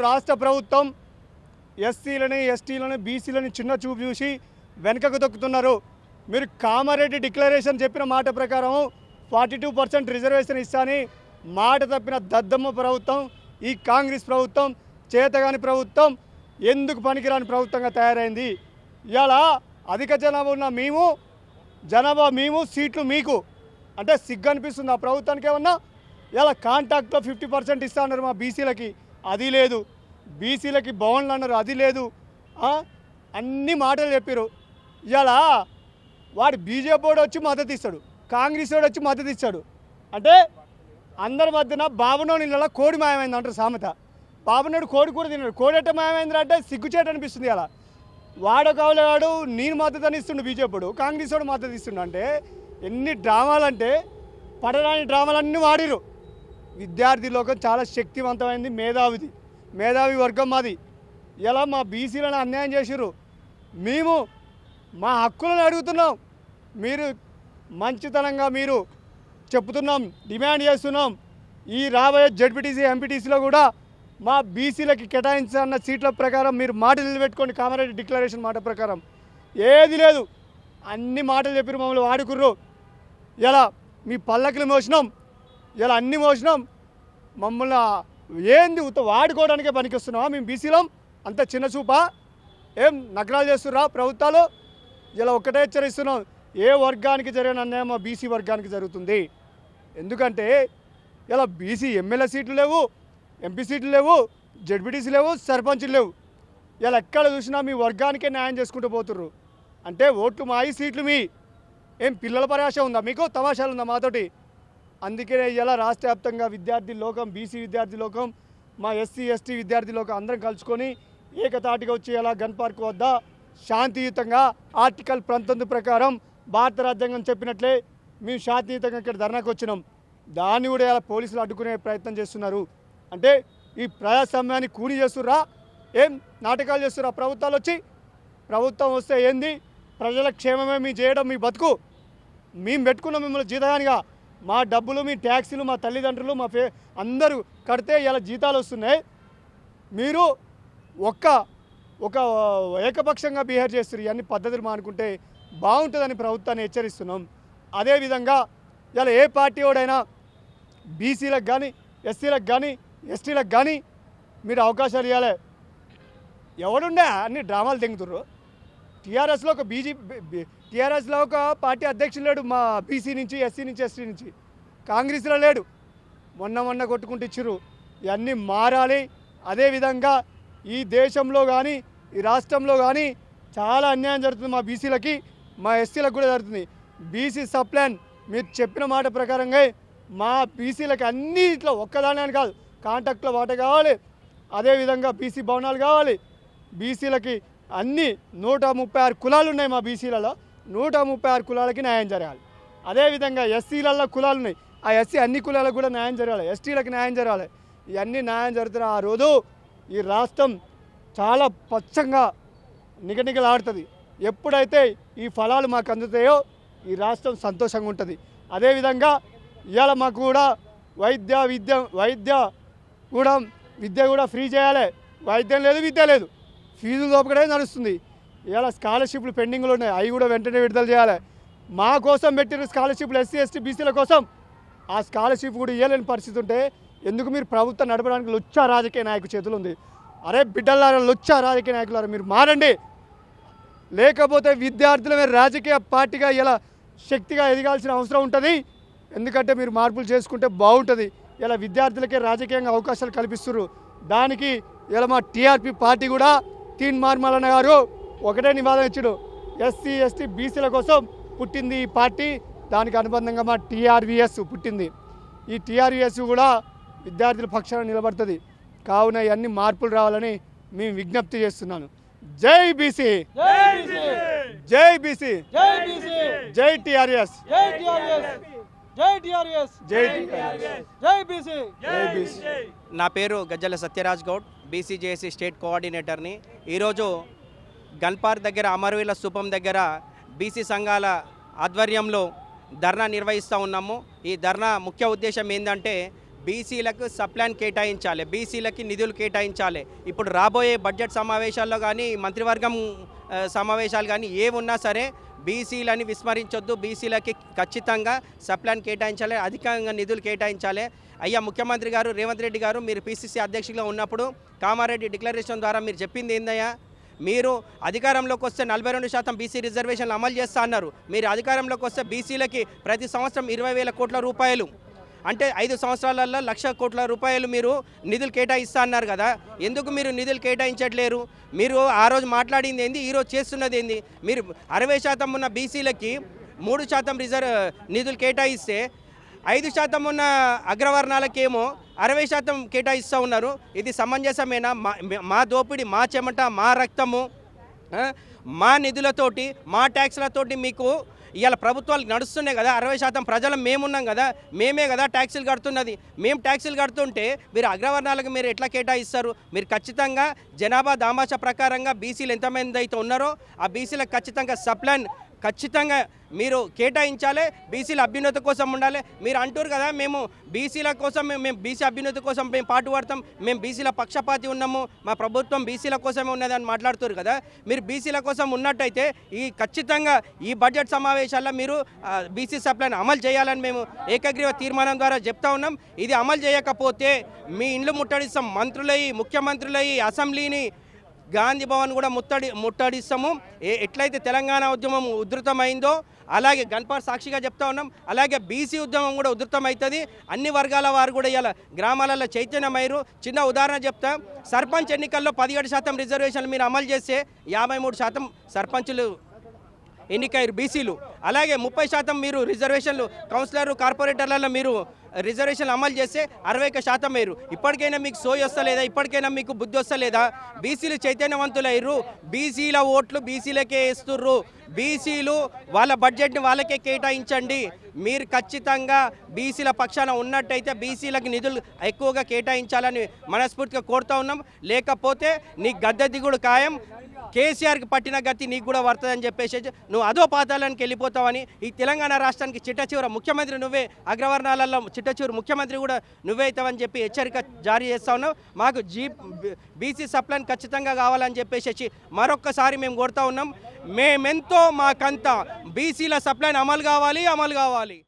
రాష్ట్ర ప్రభుత్వం ఎస్సీలని ఎస్టీలని బీసీలని చిన్న చూపు చూసి వెనుకకు తొక్కుతున్నారు. మీరు కామారెడ్డి డిక్లరేషన్ చెప్పిన మాట ప్రకారం 42% రిజర్వేషన్ ఇస్తాని మాట తప్పిన దద్దమ్మ ప్రభుత్వం ఈ కాంగ్రెస్ ప్రభుత్వం, చేతగాని ప్రభుత్వం, ఎందుకు పనికిరాని ప్రభుత్వంగా తయారైంది. ఇలా అధిక జనాభా ఉన్న జనాభా మేము సీట్లు మీకు అంటే సిగ్గు అనిపిస్తుంది ఆ ప్రభుత్వానికి. ఏమన్నా ఇలా కాంట్రాక్ట్లో 50% ఇస్తా అన్నారు మా బీసీలకి, అది లేదు. బీసీలకి భవన్లు అన్నారు, అది లేదు. అన్ని మాటలు చెప్పారు. ఇలా వాడు బీజేపీ వాడు వచ్చి మద్దతు ఇస్తాడు, కాంగ్రెస్ వాడు వచ్చి మద్దతు ఇస్తాడు. అంటే అందరి మధ్యన బాబునోడు ఇళ్ళ కోడి మాయమైంది అంటారు సామెత. బాబునోడు కోడి కూర తిన్నాడు, కోడి ఎట్ట మాయమైంది అంటే సిగ్గుచేట అనిపిస్తుంది. అలా వాడు నేను మద్దతు అని ఇస్తుండు బీజేపీ, కాంగ్రెస్ వాడు మద్దతు ఇస్తుండు. అంటే ఎన్ని డ్రామాలంటే పడరాని డ్రామాలన్నీ వాడిరు. విద్యార్థి లోకం చాలా శక్తివంతమైంది, మేధావి వర్గం మాది. ఇలా మా బీసీలను అన్యాయం చేసిర్రు. మేము మా హక్కులను అడుగుతున్నాం, మీరు మంచితనంగా మీరు చెప్తున్నాం, డిమాండ్ చేస్తున్నాం. ఈ రాబోయే జడ్పీటీసీ ఎంపీటీసీలో కూడా మా బీసీలకి కేటాయించాలన్న సీట్ల ప్రకారం మీరు మాటలు నిలబెట్టుకోండి. కామారెడ్డి డిక్లరేషన్ మాట ప్రకారం ఏది లేదు, అన్ని మాటలు చెప్పారు, మమ్మల్ని వాడుకుర్రు. ఇలా మీ పల్లకిలు మోసినాం, ఇలా అన్ని మోసినాం. మమ్మల్ని ఏంది వాడుకోవడానికే పనికిస్తున్నావా మేము బీసీలం? అంత చిన్న చూపా? ఏం నగరాలు చేస్తుర్రా ప్రభుత్వాలు? ఇలా ఒక్కటే హెచ్చరిస్తున్నాం, ఏ వర్గానికి జరిగిన అన్యాయం మా బీసీ వర్గానికి జరుగుతుంది. ఎందుకంటే ఇలా బీసీ ఎమ్మెల్యే సీట్లు లేవు, ఎంపీ సీట్లు లేవు, జడ్పీటీసీ లేవు, సర్పంచ్లు లేవు. ఇలా ఎక్కడ చూసినా మీ వర్గానికే న్యాయం చేసుకుంటూ పోతుర్రు. అంటే ఓట్లు మాయి, సీట్లు మీ. ఏం పిల్లల పరాశ ఉందా మీకు? తమాషాలు ఉందా మాతోటి? అందుకే ఇలా రాష్ట్ర వ్యాప్తంగా విద్యార్థి లోకం, బీసీ విద్యార్థి లోకం, మా ఎస్సీ ఎస్టీ విద్యార్థి లోకం అందరం కలుసుకొని ఏకతాటిగా వచ్చి ఇలా గన్ పార్క్ వద్ద శాంతియుతంగా ఆర్టికల్ 19 ప్రకారం భారత రాజ్యాంగం చెప్పినట్లే మేము శాంతియుతంగా ఇక్కడ ధర్నాకు వచ్చినాం. దాన్ని కూడా ఇలా పోలీసులు అడ్డుకునే ప్రయత్నం చేస్తున్నారు. అంటే ఈ ప్రజాస్వామ్యాన్ని కూని చేస్తుర్రా? ఏం నాటకాలు చేస్తుర్రా ప్రభుత్వాలు వచ్చి? ప్రభుత్వం వస్తే ఏంది, ప్రజల క్షేమమే మీ చేయడం, మీ బతుకు. మేము పెట్టుకున్నాం మిమ్మల్ని జీతగానిగా, మా డబ్బులు, మీ ట్యాక్సీలు, మా తల్లిదండ్రులు, మా అందరూ కడితే ఇలా జీతాలు వస్తున్నాయి. మీరు ఒక ఏకపక్షంగా బిహేవ్ చేస్తారు. ఇవన్నీ పద్ధతులు మానుకుంటే బాగుంటుందని ప్రభుత్వాన్ని హెచ్చరిస్తున్నాం. అదేవిధంగా ఇలా ఏ పార్టీ వాడైనా బీసీలకు కానీ, ఎస్సీలకు కానీ, ఎస్టీలకు కానీ మీరు అవకాశాలు ఇవ్వాలి. ఎవడుండే అన్ని డ్రామాలు తెంగుతుర్రు. టీఆర్ఎస్లో ఒక పార్టీ అధ్యక్షులు లేడు మా బీసీ నుంచి, ఎస్సీ నుంచి, ఎస్టీ నుంచి. కాంగ్రెస్లో లేడు, మొన్న కొట్టుకుంటూ ఇచ్చిర్రు. ఇవన్నీ మారాలి. అదేవిధంగా ఈ దేశంలో కానీ ఈ రాష్ట్రంలో కానీ చాలా అన్యాయం జరుగుతుంది మా బీసీలకి, మా ఎస్సీలకు కూడా జరుగుతుంది. బీసీ సప్లాన్ మీరు చెప్పిన మాట ప్రకారంగా మా బీసీలకి అన్నిట్లో ఒక్కదాని కాదు, కాంట్రాక్ట్లో వాటా కావాలి. అదేవిధంగా బీసీ భవనాలు కావాలి. బీసీలకి అన్ని 136 కులాలు ఉన్నాయి మా బీసీలలో, 136 కులాలకి న్యాయం జరగాలి. అదేవిధంగా ఎస్సీలలో కులాలు ఉన్నాయి, ఆ ఎస్సీ అన్ని కులాలకు కూడా న్యాయం జరగాలి, ఎస్టీలకు న్యాయం జరగాలి. ఇవన్నీ న్యాయం జరుగుతున్న ఆ రోజు ఈ రాష్ట్రం చాలా పచ్చంగా నిగనిగలాడుతుంది. ఎప్పుడైతే ఈ ఫలాలు మాకు అందుతాయో ఈ రాష్ట్రం సంతోషంగా ఉంటుంది. అదేవిధంగా ఇవాళ మాకు కూడా విద్య కూడా ఫ్రీ చేయాలి. వైద్యం లేదు, విద్య లేదు, ఫీజులు దోపకడే నడుస్తుంది. ఇవాళ స్కాలర్షిప్లు పెండింగ్లు ఉన్నాయి, అవి కూడా వెంటనే విడుదల చేయాలి. మా కోసం పెట్టిన స్కాలర్షిప్లు ఎస్సీ ఎస్టీ బీసీల కోసం, ఆ స్కాలర్షిప్ కూడా ఇవ్వలేని పరిస్థితి ఉంటే ఎందుకు మీరు ప్రభుత్వం నడపడానికి లుచ్చా రాజకీయ నాయకు చేతులు ఉంది. అరే బిడ్డలారా, లుచ్చా రాజకీయ నాయకులారా మీరు మారండి. లేకపోతే విద్యార్థుల మీద రాజకీయ పార్టీగా ఇలా శక్తిగా ఎదగాల్సిన అవసరం ఉంటుంది. ఎందుకంటే మీరు మార్పులు చేసుకుంటే బాగుంటుంది. ఇలా విద్యార్థులకే రాజకీయంగా అవకాశాలు కల్పిస్తున్నారు. దానికి ఇలా మా టీఆర్పీ పార్టీ కూడా తీన్ మార్మలన్న గారు ఒకటే నివాదన ఇచ్చాడు, ఎస్సీ ఎస్టీ బీసీల కోసం పుట్టింది ఈ పార్టీ. దానికి అనుబంధంగా మా టీఆర్వీఎస్ పుట్టింది. ఈ టీఆర్వీఎస్ కూడా విద్యార్థుల పక్షాన నిలబడుతుంది. కావున ఇవన్నీ మార్పులు రావాలని మేము విజ్ఞప్తి చేస్తున్నాను. జై బీసీ, జై బీసీ, జై టీఆర్ఎస్, నా పేరు గజ్జల సత్యరాజ్ గౌడ్, బీసీజేఏసీ స్టేట్ కోఆర్డినేటర్ని. ఈరోజు గన్పార్ దగ్గర అమరవీల స్థూపం దగ్గర బీసీ సంఘాల ఆధ్వర్యంలో ధర్నా నిర్వహిస్తూ ఉన్నాము. ఈ ధర్నా ముఖ్య ఉద్దేశం ఏంటంటే బీసీలకు సప్లాన్ కేటాయించాలి, బీసీలకి నిధులు కేటాయించాలి. ఇప్పుడు రాబోయే బడ్జెట్ సమావేశాల్లో కానీ మంత్రివర్గం సమావేశాలు కానీ ఏమున్నా సరే బీసీలని విస్మరించొద్దు. బీసీలకి ఖచ్చితంగా సప్లాన్ కేటాయించాలి, అధికంగా నిధులు కేటాయించాలి. అయ్యా ముఖ్యమంత్రి గారు రేవంత్ రెడ్డి గారు, మీరు పీసీసీ అధ్యక్షులుగా ఉన్నప్పుడు కామారెడ్డి డిక్లరేషన్ ద్వారా మీరు చెప్పింది ఏందయ్యా? మీరు అధికారంలోకి వస్తే 42% బీసీ రిజర్వేషన్లు అమలు చేస్తా అన్నారు. మీరు అధికారంలోకి వస్తే బీసీలకి ప్రతి సంవత్సరం 20,000 కోట్ల రూపాయలు, అంటే 5 సంవత్సరాలలో 1,00,000 కోట్ల రూపాయలు మీరు నిధులు కేటాయిస్తా అన్నారు కదా. ఎందుకు మీరు నిధులు కేటాయించట్లేరు? మీరు ఆ రోజు మాట్లాడింది ఏంది, ఈరోజు చేస్తున్నది ఏంది? మీరు 60% ఉన్న బీసీలకి 3% నిధులు కేటాయిస్తే 5% ఉన్న అగ్రవర్ణాలకేమో 60% కేటాయిస్తూ ఉన్నారు. ఇది సమంజసమేనా? మా దోపిడీ, మా చెమట, మా రక్తము, మా నిధులతోటి, మా ట్యాక్స్లతోటి మీకు ఇవాళ ప్రభుత్వాలు నడుస్తున్నాయి కదా. 60% ప్రజలు మేమున్నాం కదా, మేమే కదా ట్యాక్సీలు కడుతున్నది. మేము ట్యాక్సీలు కడుతుంటే మీరు అగ్రవర్ణాలకు మీరు ఎట్లా కేటాయిస్తారు? మీరు ఖచ్చితంగా జనాభా దామాషా ప్రకారంగా బీసీలు ఎంతమంది అయితే ఉన్నారో ఆ బీసీలకు ఖచ్చితంగా సప్లాన్ ఖచ్చితంగా మీరు కేటాయించాలి. బీసీల అభ్యున్నతి కోసం ఉండాలి. మీరు అంటారు కదా మేము బీసీల కోసం, మేము బీసీ అభ్యున్నతి కోసం మేము పాటుపడతాం, మేము బీసీల పక్షపాతి ఉన్నాము, మా ప్రభుత్వం బీసీల కోసమే ఉన్నదని మాట్లాడుతారు కదా. మీరు బీసీల కోసం ఉన్నట్టయితే ఖచ్చితంగా ఈ బడ్జెట్ సమావేశాల్లో మీరు బీసీ సప్లైని అమలు చేయాలని మేము ఏకగ్రీవ తీర్మానం ద్వారా చెప్తా ఉన్నాం. ఇది అమలు చేయకపోతే మీ ఇండ్లు ముట్టడిస్తాం, మంత్రులయ్యి, ముఖ్యమంత్రులయ్యి, అసెంబ్లీని, గాంధీ భవన్ కూడా ముట్టడిస్తాము. ఎట్లయితే తెలంగాణ ఉద్యమం ఉధృతమైందో అలాగే గన్పార్ సాక్షిగా చెప్తా ఉన్నాం, అలాగే బీసీ ఉద్యమం కూడా ఉధృతమవుతుంది. అన్ని వర్గాల వారు కూడా ఇలా గ్రామాలలో చైతన్యమయ్యారు. చిన్న ఉదాహరణ చెప్తా, సర్పంచ్ ఎన్నికల్లో 17% రిజర్వేషన్లు మీరు అమలు చేస్తే 53% సర్పంచులు ఎన్నికయ్యారు బీసీలు. అలాగే 30% మీరు రిజర్వేషన్లు కౌన్సిలర్, కార్పొరేటర్లలో మీరు రిజర్వేషన్లు అమలు చేస్తే 61% అయ్యారు. ఇప్పటికైనా మీకు సోయి వస్తలేదా? ఇప్పటికైనా మీకు బుద్ధి వస్తలేదా? బీసీలు చైతన్యవంతులయ్యారు, బీసీల ఓట్లు బీసీలకే వేస్తుర్రు. బీసీలు వాళ్ళ బడ్జెట్ని వాళ్ళకే కేటాయించండి. మీరు ఖచ్చితంగా బీసీల పక్షాన ఉన్నట్టయితే బీసీలకు నిధులు ఎక్కువగా కేటాయించాలని మనస్ఫూర్తిగా కోరుతా ఉన్నాం. లేకపోతే నీ గద్దె దిగుడు ఖాయం. కేసీఆర్కి పట్టిన గతి నీకు కూడా పడుతుందని చెప్పేసి నువ్వు అదో పాతాళానికి వెళ్ళిపోతావని, ఈ తెలంగాణ రాష్ట్రానికి చిట్టచివర ముఖ్యమంత్రి నువ్వే, అగ్రవర్ణాలలో చిట్టచివరి ముఖ్యమంత్రి కూడా నువ్వే అవుతావని చెప్పి హెచ్చరిక జారీ చేస్తా ఉన్నావు. మాకు బీసీ సప్లైన్ ఖచ్చితంగా కావాలని చెప్పేసి మరొక్కసారి మేము కోరుతా ఉన్నాం. మేమెంతో మాకంతా బీసీల సప్లైన్ అమలు కావాలి.